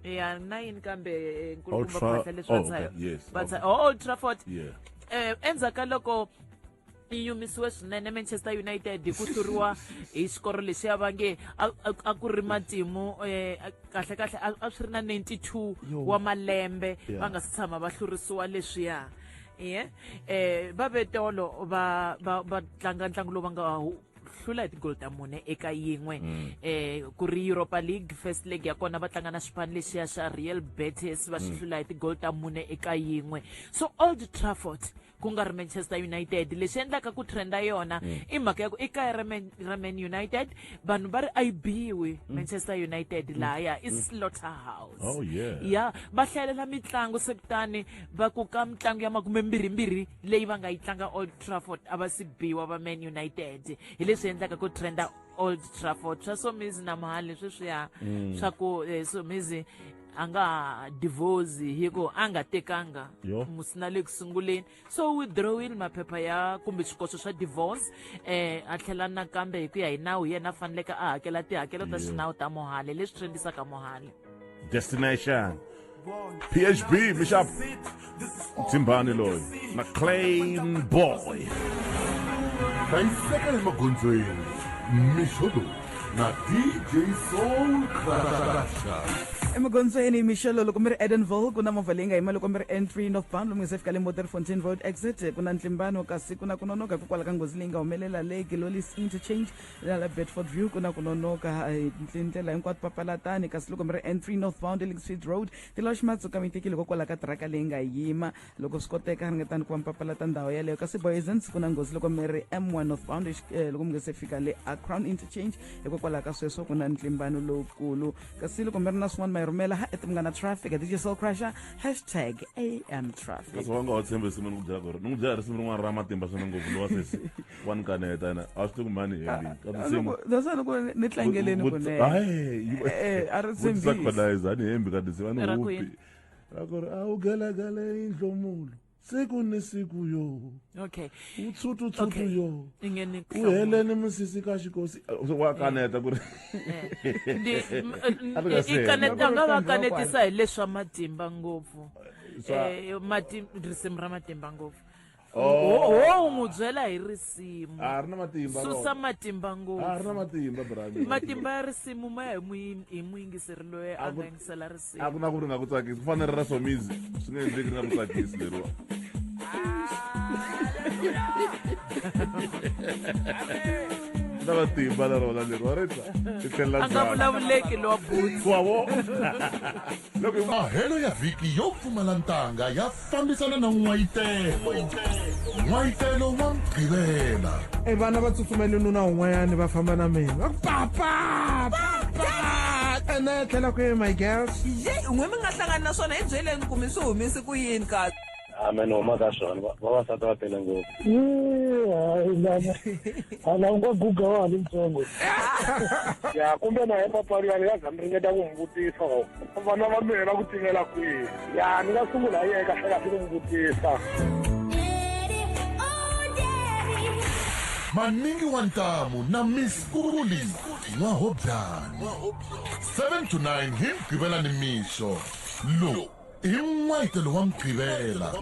ya na yini kambe nkulukumba Phaahla leswi Old Trafford endzhaku ka loko yi yumisiwe swinene Manchester United ku hluriwa hi xikoro lexiya va nge a ku ri matimu kahle a swi ri na 92 wa malembe va nga si tshama va hlurisiwa leswiya va vetolo va tlanga ntlangu lowu va nga hlula hi tigoli ta mune eka yin'we ku ri Europa League first leg ya kona va tlanga na xipano lexiya xa Real Betis va xi hlula hi tigoli ta mune eka yin'we so Old Trafford ku nga ri Manchester United lexi endlaka ku trenda yona i mhaka ya ku ekaya ra Man United vanhu va ri a yi biwi Manchester United laya i slaughterhouse va hlayelela mitlangu sekutani va ku ka mitlangu ya 22 leyi va nga yi tlanga Old Trafford a va si biwa va Man United hi leswi endlaka ku trenda Old Trafford swa Somizi na Mohale sweswiya swa ku Somizi a nga divorce hi ku a nga tekanga musina le ku sunguleni so withdrawile maphepha ya kumbe swikoxo swa divorce a tlhela nakambe hi ku ya hi nawu yena a faneleke a hakela tihakelo ta xinawu ta Mohale leswi trendisaka Mohale Destination PHB Bishop Tsimbani loyi na Clean Boy hlayiseka emagondzweni Mishodo na DJ Soul Crush emagondzweni mixelo loko mi ri Edenville ku na movha leyi nga yima loko mi ri N3 northbound lomu nga se fika le Modderfontein Road exit ku na ntlimbano kasi ku na ku nonoka hikokwalaho ka nghozi leyi nga humelela le Gilolis interchange na la Bedford View ku na ku nonoka ndlela hinkwato papalatani kasi loko mi ri N3 northbound Street Road Tilawa Ximatsuka mi tekile hikokwalaho ka tiraka leyi nga yima loko swi koteka ringetani ku va mi papalata ndhawu yaleyo kasi Boyzens ku na nghozi loko mi ri M1 northbound loko mi nga se fika le Crown interchange hikokwalaho ka sweswo ku na ntlimbano lowukulu kasi loko mi ri na swin'wana rumela ha etimngana traffic at Soul Crusher #AM_traffic kasi wanga watsembe simeni ku dzaka ni ku dzaka simeni n'wana ra matimba swona ngopfu lo wasesi one kaneta ina a swi tiku mani heli kasi simu dasa loko ni tlangeleni ku ne a ri tsembi sacrifice ani hembi ka disiva ni hupi akore a u gala indlomulo siku ni siku yo okay utsutu yo uheleni musisi ka xikosi wa kaneta ku ri ikaneta nga va kanetisa hi leswa matimba ngopfu risimu ra matimba ngopfu n'wi byela hi risimu a ri na matimba susa matimba ngopfu a ri na matimba brother matimba ya risimu ma ya hi muyingiseri loyi a nga yingisela risimu a ku na ku ri nga ku tsakisi ku fanele ra Somizi swi nga endleki ri nga ku tsakisi leriwa na matimba na rona leriwa ritsa a nga vulavuleki lowa butsi wavo loko mahelo ya vhiki yo pfumala ntanga ya fambisana na n'wayitelo wa Mgqivela vana va tsutsumele nuna un'wanyani va famba na mina va papa ene tlhela kwihi my girls n'we mi nga hlangani na swona hi byeleni ku mi swi humisi ku yini kasi Amen huma ka swona vavasati va tele ngopfu ala unga guga wa ntsongo ya kumbe na papari ya ya zambi ringeta ku mvutisa vana va mina ku tingela kwihi ya ni nga sungula hi ka hlela ku mvutisa Maningi wa Ntamu na Miss Kuruli N'wahobyani 7 to 9 hi Mgqivela nimixo lo i n'wayitelo wa Mgqivela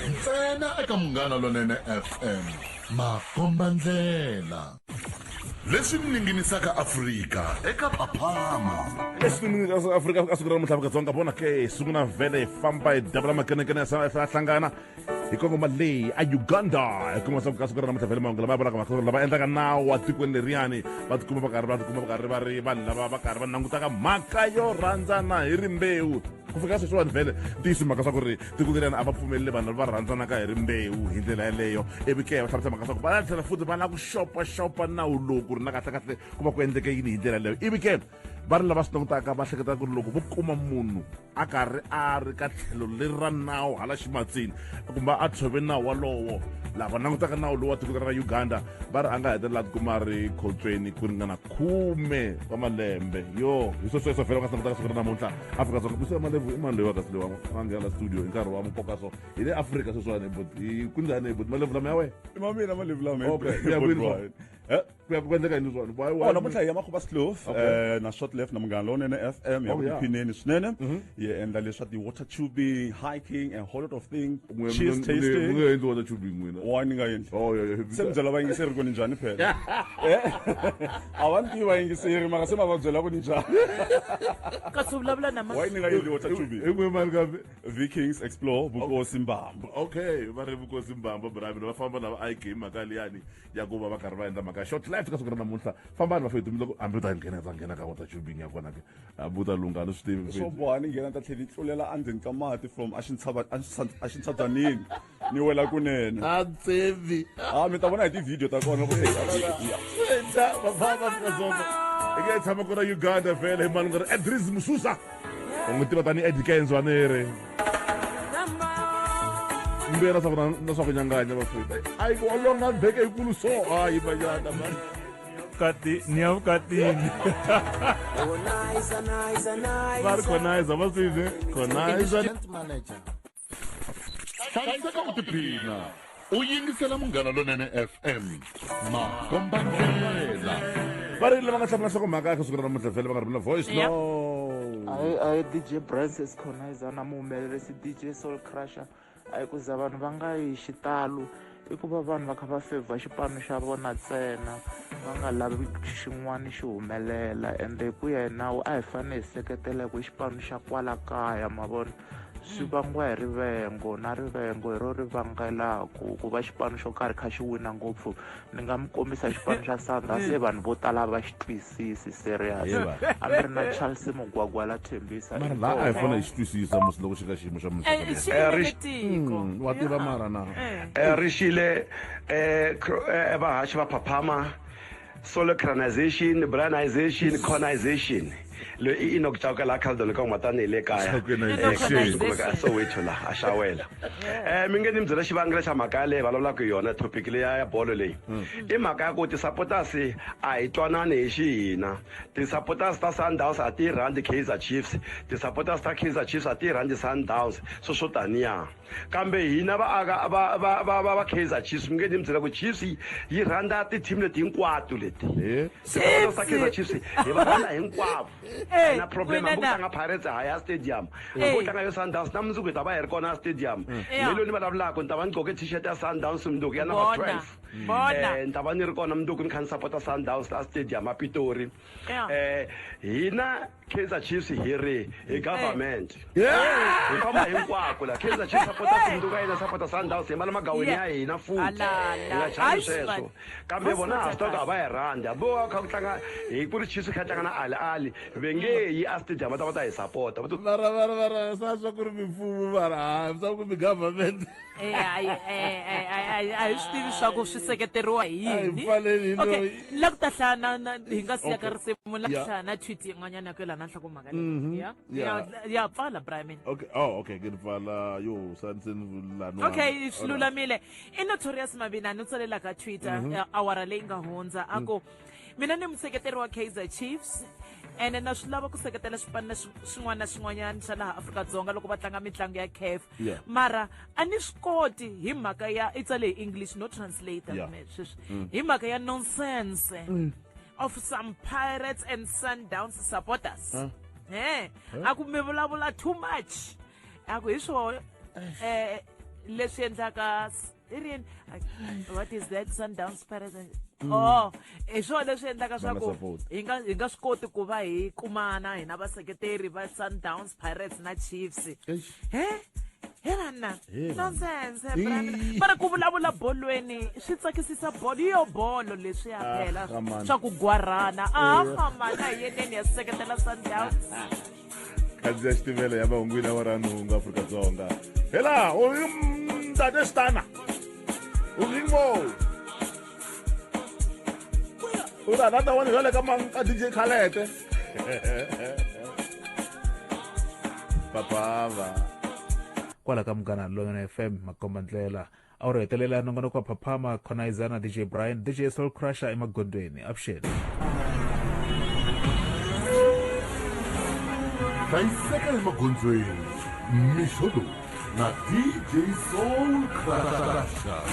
ntsena eka Munghana Lonene FM makomba ndlela leswi ninginisaka Afrika eka Phaphama leswi ninginisaka Afrika ka siku ra namuntlha Afrika-Dzonga vona ke siku na vhele hi famba hi dabula makenekene ya hlangana hi kongoma leyi a Uganda hi kuma swa siku ra namuntlha vhele mahungu lama ya vulaka masiku lava endlaka nawu wa tikweni leriyani va tikuma va karhi va ri vanhu lava va karhi va langutaka mhaka yo rhandzana hi rimbewu ku fika sweswiwani vhele tiyisi mhaka swa ku ri tiko leriyani a va pfumeleli vanhu va rhandzanaka hi rimbewu hi ndlela yaleyo ivi ke va hlamusela mhaka swa ku va na tlhela futhi va na ku xopaxopa nawu lowu ku ri na kahlekahle ku va ku endleke yini hi ndlela yaleyo ivi ke va ri lava swi langutaka va hleketa ku ri loko vo kuma munhu a karhi a ri ka tlhelo leri ra nawu hala ximatsini kumbe a tshove nawu walowo lava langutaka nawu lowu wa tiko ra Uganda va ri a nga hetelela tikuma ri khotsweni ku ringana 10 wa malembe yo hi sweswo vhele va nga langutaka siku ra namuntlha Afrika-Dzonga bisa malevu i mani loyi wa kasi leyi wa nghena studio hi nkarhi wa nkoka so hi le Afrika sweswiwani but ku njhani but malevu lama ya wena i ma mina malevu lama kuya kwendleka yini swona namuntlha hi ya makhuva slow na short left na munghana lonene FM ya kuphineni swinene hi endla leswa ti-water tubing hiking and whole lot of things cheese tasting endli water tubing n'wina wani nga endli se mi byela vayingiseri ku ni njhani phela a va ni tivi vayingiseri mara se ma va byela ku ni njhani kasi u vulavula na why ni nga endli water tubing en'we mali kambe Vikings explore vukosi mbamba okay va ri vukosi mbamba bravo va famba na va game mhaka liyani ya ku va va karhi va endla mhaka short life ka siku ra namuntlha fambani va fethu loko hambi u ta nghena ka water tubing ya kona ke hambi u ta lunghana swi tivi swo boha ni nghena ta tlhela ni tlulela endzeni ka mati from a xintshadzanini ni wela kunene a tsevi mi ta vona hi ti-video ta kona Afrika-Dzonga i nge tshama ku ra Uganda vhele hi mali nga ri Edris Mususa u n'wi tiva tani Eddie Kenzo nere mbuyela na swa ku nyanganya vafeta ayi ku olonga beke yikulu so hayi banyana mani ni ya vukatini va ri khonaiza va swize khonaiza hlayiseka u tiphina u yingisela munghana lonene FM makomba ndlela va ri lava nga hlamula nhlokomhaka ka siku ra namuntlha vhele va nga ri vula voice no ayi DJ Brances khonaiza na muhumelerisi DJ Soul Crusher ayi ku za vanhu va nga yi xitalo i ku va vanhu va kha va favor xipano xa vona ntsena va nga lavi xin'wana xi humelela ende ku ya hi nawu a hi fanele hi seketela hi ku xipano xa kwala kaya ma vona swi vangiwa hi rivengo na rivengo hi ro ri vangelaku ku va xipano xo karhi kha xi wina ngopfu ni nga mi kombisa xipano xa Sundowns se vanhu vo tala va xi twisisi serious a mi ri na Charles Mugwagwala Thembisa mara laha a hi fanele hi xi twisisa musi loko xi ka xiyimo xa wa tiva mara na ri xile vahaxi va phaphama solecranization branization conization lo i inokutshaka la khaldolo ka matane le kaya Soweto la a xawela mi nge ni byela xivangelo xa mhaka leyi vulavulaka hi yona topic leyi ya bolo leyi i mhaka ya ku ti-supporters a hi twanani hi xihina ti-supporters ta Sundowns a ti rhandzi Kaizer Chiefs ti-supporters ta Kaizer Chiefs a ti rhandzi Sundowns swo taniya kambe hina va Kaizer Chiefs mi nge ni byela ku Chiefs yi rhandza ti-team leti hinkwato leti ti-supporters ta Kaizer Chiefs hi va rhandza hinkwavo na problem ku tlanga Pirates haya stadium ku tlanga yo Sundowns na mundzuku hi ta va hi ri kona stadium lelo ni vulavulaka ni ta va ni gqoke t-shirt ya Sundowns mundzuku ya number 12 ni ta va ni ri kona mundzuku ni kha ni supporta Sundowns a stadium a Pitori hina Kaizer Chiefs hi ri hi government hi famba hinkwako la Kaizer Chiefs supporta mundzuku ya hina supporta Sundowns hi mala magaweni ya hina futhi hi nga chavi sweswo kambe vona a stoka va hi rhandza bo kha ku tlanga hi ku ri Chiefs kha tlanga na Ali vengeyi a stadium ta va ta hi supporta mara swa ku ri mimfumo mara swa ku mi government a hi swi tivi swa ku swi seketeriwa hi yini okay la ku ta hlaya hi nga siya ka risimu la hlaya na tweet yin'wanyana ya ku yelana nhlokomhaka leyi ya pfala Brian okay ke pfala yo sansen okay swi lulamile i Notorious Mabinani u tsalela ka Twitter awara leyi nga hundza ako mina ni museketeri wa Kaizer Chiefs ene na swi lava ku seketela swipano swin'wana na swin'wanyana xa laha Afrika-Dzonga loko va tlanga mitlangu ya CAF mara a ni swi koti hi mhaka ya i tsale hi English no translator sweswi hi mhaka ya nonsense of some Pirates and Sundowns supporters a ku mi vulavula too much a ku hi swona leswi endlaka what is that Sundowns Pirates hi swona leswi endlaka swa ku hi nga swi koti ku va hi kumana hina vaseketeri va Sundowns Pirates na Chiefs Helana, nonsense, mara ku vulavula bolweni swi tsakisisa bolo yo bolo leswi ya phela swa ku gwarana mana yeneni ya seketela Sundowns kandziya xitimela ya mahungwini ya waranhungu Afrika-Dzonga hela Ntate Stana ungimo ura rata wani jwale ka DJ Khalete papava kwala ka Munghana Lonene FM Makomba Ndlela a wu hetelela nongonoko wa Phaphama Khonaiza na DJ Brian DJ Soul Crusher emagondweni avuxeni hlayiseka emagondzweni mixo na DJ Soul Crusher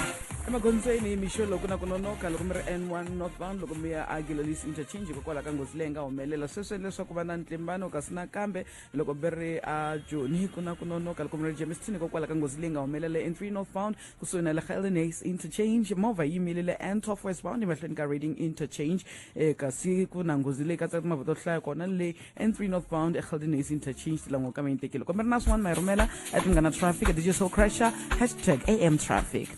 emagondzweni mixo loko na ku nonoka loko mi ri N1 northbound loko mi ya Agulhas interchange hikokwalaho ka nghozi leyi nga humelela sweswi leswaku va na ntlimbano kasi nakambe loko mi ri a Joni ku na ku nonoka loko mi ri Jamestown hikokwalaho ka nghozi leyi nga humelela N3 northbound kusuhi na le Agulhas interchange movha yi yimile le N12 westbound emahlweni ka Reading interchange kasi ku na nghozi leyi katsaka timovha to hlaya kona le N3 northbound Agulhas interchange tilango ka mayitekile loko mi ri na swin'wana ma yi rhumela Munghana Traffic DJ Soul Crusher #AM-Traffic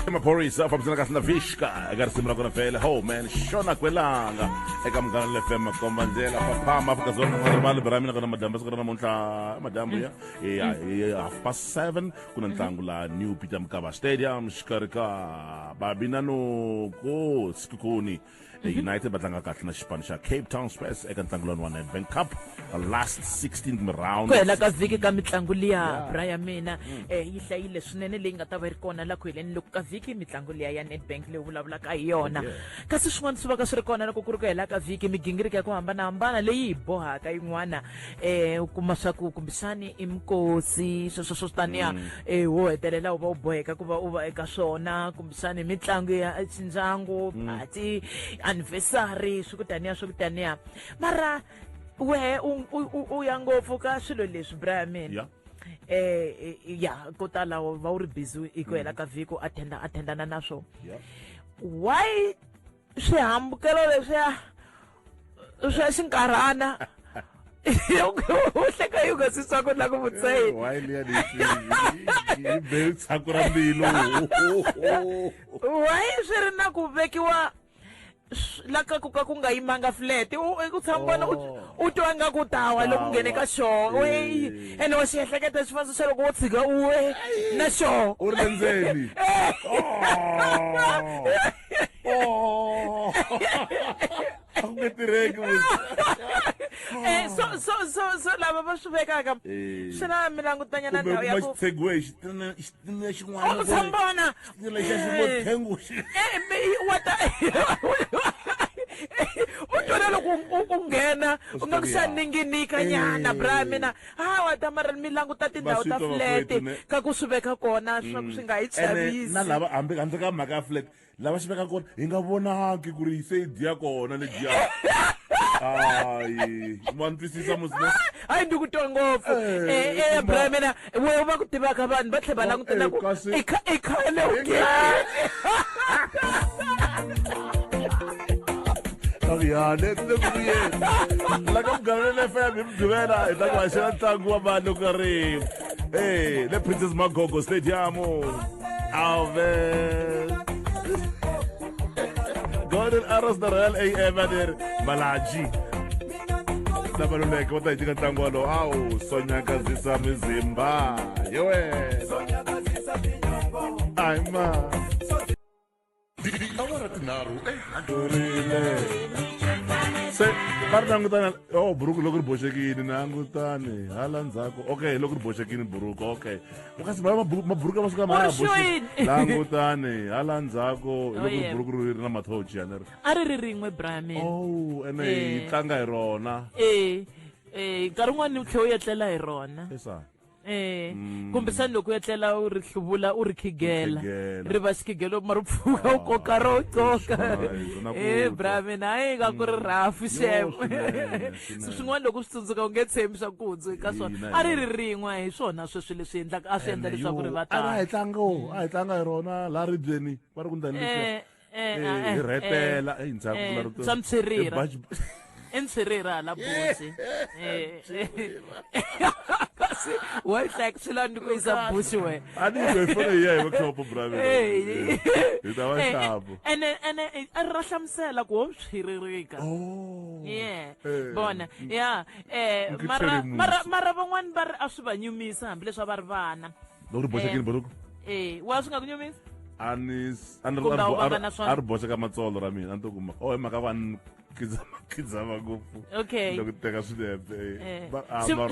maphorisa fambisana kahle na Vishka eka risimu ra kona phela ho man xona kwelanga eka Munghana FM Makomba Ndlela Phaphama Afrika-Dzonga marivali bra mina kana madambu siku ra namuntlha madambu ya 7:30 kuna ntlangu la New Peter Mokaba Stadium xikarhi ka Babinano ko Sekhukhune United va tlanga kahle na xipano xa Cape Town Spurs eka ntlangu wa Nedbank Cup last 16th round ku hela ka vhiki ka mitlangu liya Brian mina yi hlayile swinene leyi nga ta va ri kona la ku heleni loko ka vhiki mitlangu liya ya Nedbank leyi vulavulaka hi yona kasi swin'wana swi va ka swi ri kona loko ku ri ku hela ka vhiki migingiriko ya ku hambanahambana leyi hi bohaka yin'wana u kuma swa ku kumbexani i mikosi sweswo swo taniya wo hetelela u va u boheka ku va u va eka swona kumbexani mitlangu ya xindyangu party anniversary swi ku taniya mara we u ya ngopfu ka swilo leswi Brian mina ko tala va u ri busy hi ku hela ka vhiki u attendana na swo why swihambukelo leswiya swa xinkarhana u hleka yi nga swi swa ku la ku vutseni why swi ri na ku vekiwa laka ku nga yimanga flat ku tshambana u twa nga ku tawa loko nghene ka show ene wa xihleketa xifaniso xa loko wo tshika uwe na show u ri le ndzeni a ku nge tirheki so lava va swi vekaka swi na mi langutanyana ndhawu ya ku xitina xin'wana u tshambana u twana loko u nghena u nga ku xa ninginika nyana Brian mina wa ta mara mi languta tindhawu ta flat ka ku swi veka kona swa ku swi nga yi chavisi na lava handle ka mhaka ya flat lava xi veka kona hi nga vonaki ku ri hi se hi dya kona lediya ma ni twisisa musina hayi ndi ku twa ngopfu Brian mina we va ku tivaka vanhu va tlhe va langutela ku i khale u la ka Munghana FM hi Mugqivela hi ta ku haxela ntlangu wa vanhu ku ri le Princess Magogo Stadium Golden Arrows na Royal AM aner Malaji na baluleke va ta hi tika ntlangu walowo Sonyakazisa mizimba yewe ayima awara tinharhu se va ri langutana buruku loko ri boxekini langutane hala ndzhaku okay loko ri boxekini buruku okay kasi maburuku va suka langutane hala ndzhaku loko ri buruku ri ri na mathochi yaneri a ri ri rin'we Brian ene hi tlanga hi rona nkarhi wun'wani u tlhe u etlela hi rona kumbexani loko u etlela u ri hluvula u ri khigela ri va xikhigelo ma ri pfuka u koka ro coka Brian mina hayi nga ku ri rafu shame swin'wana loko swi tsundzuka u nge tshembi swa ku hundzeka swona a ri ri rin'we hi swona sweswi leswi endlaka a swi endla leswaku ri va a hi tlanga hi rona laha ribyeni va ri ku ndani hi rhetela ndzhaku swa mtsherira entsherira la bosi ukuthi wahleka silandi kuyizambushi we anizefone ye workshop brother Hey. itawashabo ene arahlamusela ku swiririka yeah bona yeah mara van'wani va ri a swi va nyumisa hambileswi va ri vana loko ri boxekile boluku wa swi nga ku nyumisa Kumbe a wu vanga na swona? a ri boxe ka matsolo ra mina a ni to kuma hi mhaka vanhu khidzama ngopfu Okay. loko teka swinepe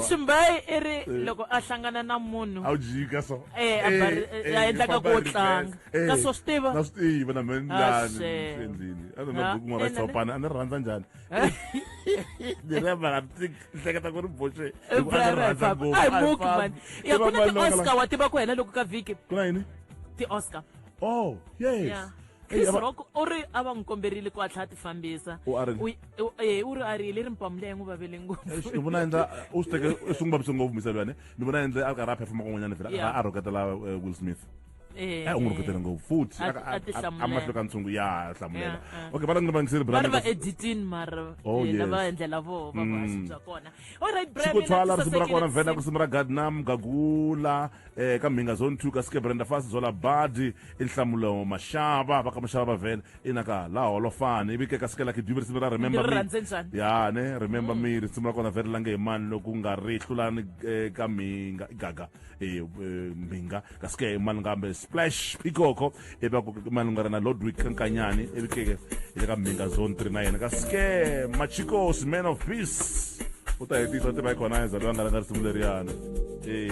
Simbai i ri loko a hlangana na munhu a wu jika so a endlaka ku tlanga ka swo swi tiva na swi tiva na mina Ah, njhani shit. swi endlini a ni na Ha? buku n'wana Ene- xitshopana a ni ri rhandza njhani ni remember ni hleketa ku ri boxe hikuva a ni ri rhandza ngopfu ai muki man ya ku na ti-oscar wa tiva ku hela loko ka vhiki ku na yini ti-oscar oh yes Yeah. Chris Rock u ri a va n'wi komberile ku a tlhela a ti fambisa U a ri- u ri a rile ri mpamu leyi n'wi vavele ngopfu ni vona endla u swi teke swi n'wi vavise ngopfu miselwani ni vona endle a karhi a phefuma kun'wanyana vhela Yeah. a rhoketela Will Smith Eh, u n'wi rhoketela ngopfu futhi A ti a mahlo ka ntshungu ya Yeah, hlamulela yeah. okay va langi va ngiseri va ri va brand editini mara Oh, yes. lava endlela vo va vaxi bya kona alright siku thwala risimu ra kona vhena brand ku risimu ra gadnam gagula ka mhinga zone 2 ka ske brenda fast zola badi i nhlamulo maxava va ka maxava va vhena inaka la holofane ivi ke ka ske la kidubi risimu ra remember Ni ri me rhandze njhani? ya ne remember me risimu ra kona vhena lange hi mani loku nga ri hlulani ka mhinga gaga mhinga ka ske mani ngambe splash pikoko ivi ku mani nga ri na lodwick kankanyani ivi ke ile ka mhinga zone 3 na yena ka ske machikos man of peace u ta hetisa ti va yi khona eza lwana nga risimu leriyani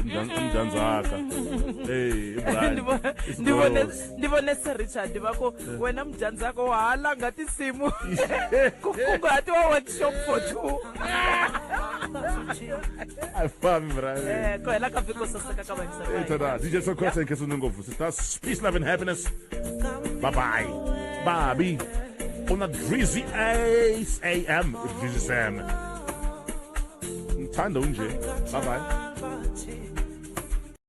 mudyandzaka ndi vone sir richard va ku wena mudyandzaka wa halanga tinsimu ku kunguhatiwa workshop for two a fami brother ko hela ka vhiki ko saseka ka Hey, tada, DJ Soul Crush in case you don't go. Sisters, peace, love, and happiness. Bye-bye. Bobby. On a Drizzy Ace AM. Drizzy Sam. Tando nje. Bye-bye.